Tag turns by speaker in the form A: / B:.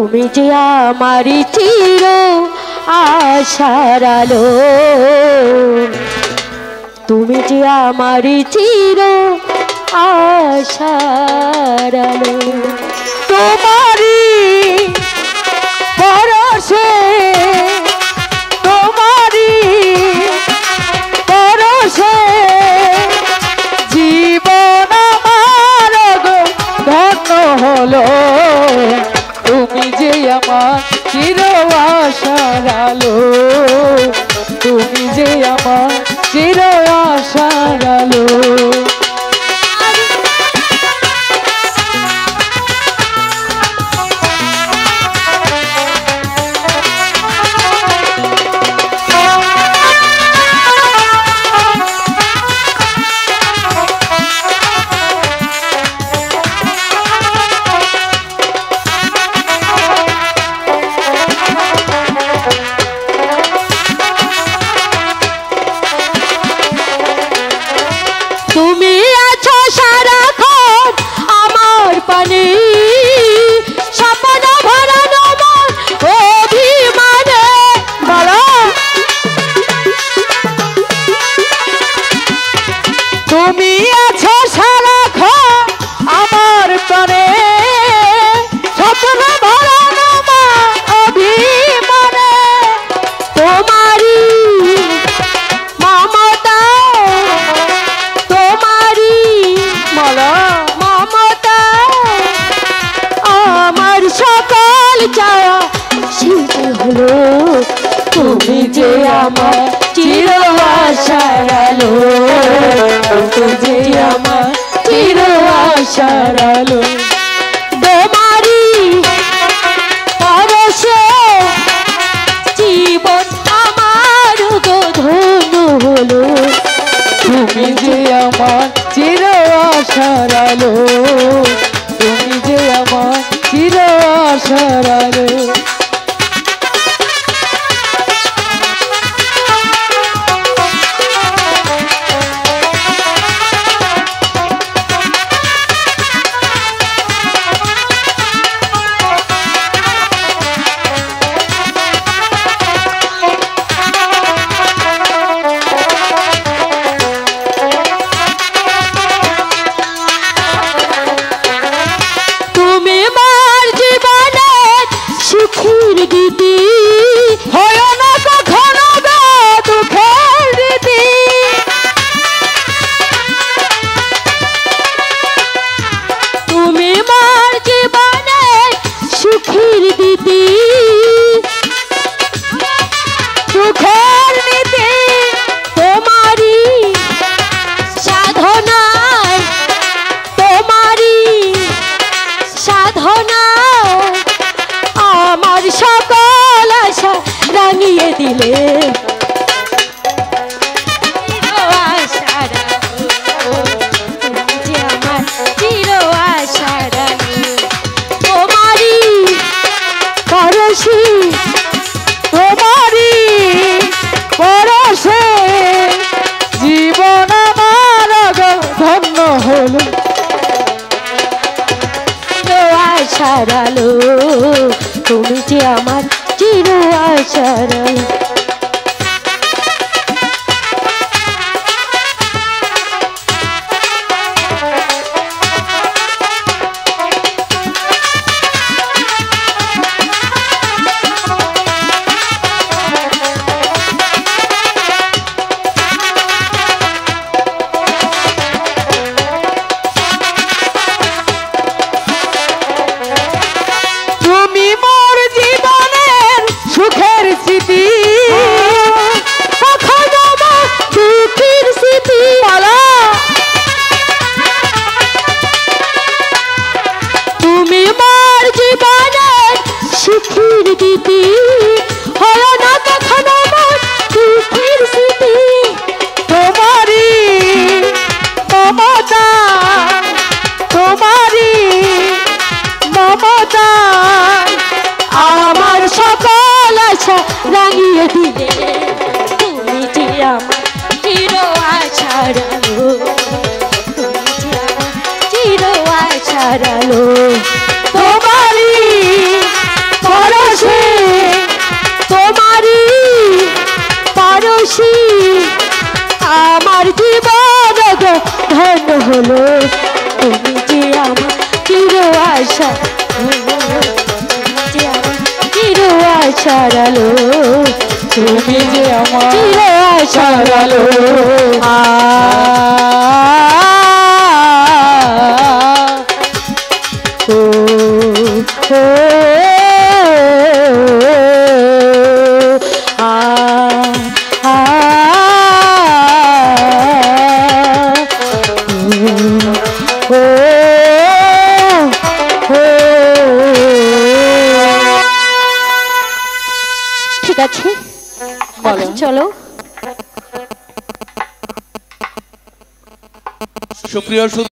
A: তুমি যে আমারি চির আশার আলো, তুমি যে আমারি চির আশার আলো। তোমারি পরশে, তোমারি পরশে জীবন আমার ধন্য হলো। তুমি যে আমার চির আশার আলো, তুমি যে আমার চির আশার আলো। তুমি আছো সারাক্ষণ আমার পানে, স্বপ্ন ভরানো মন অভিমানে। বলো তুমি আছো সারাক্ষণ আমার পানে, স্বপ্ন ভরানো মন অভিমানে। তোমারি মমতা, তোমারি মমতা আমার সকল চাওয়া সিদ্ধ হলো। তুমি যে আমার চির আশার আলো, তুমি যে আমার চির আশার আলো। তোমারি পরশে জীবন আমার ধন্য হলো। তুমি যে আমার চির আশার আলো, তুমি যে আমার চির আশার আলো। রাঙিয়ে দিলে তোমারি পরশে, তোমারি পরশে জীবন আমার ধন্য হলো। আশার আলো, তুমি যে আমার চির আশার আলো। তুমি মোর জীবনের সুখের স্মৃতি, দুঃখের স্মৃতি। তুমি মোর জীবনের সুখের দিতি, হলো না কখনো মোর দুঃখের স্মৃতি। তোমারি মমতা, তোমারি মমতা আমার সকল আশা রাঙিয়ে দিলে। তুমি যে আমার চির আশার আলো, তুমি যে আমার চির আশার আলো। তোমারি আশার আলো
B: তুমি যে আমার
A: চির আশার আলো ও ও ঠিক আছে এখন চলো
B: সুপ্রিয়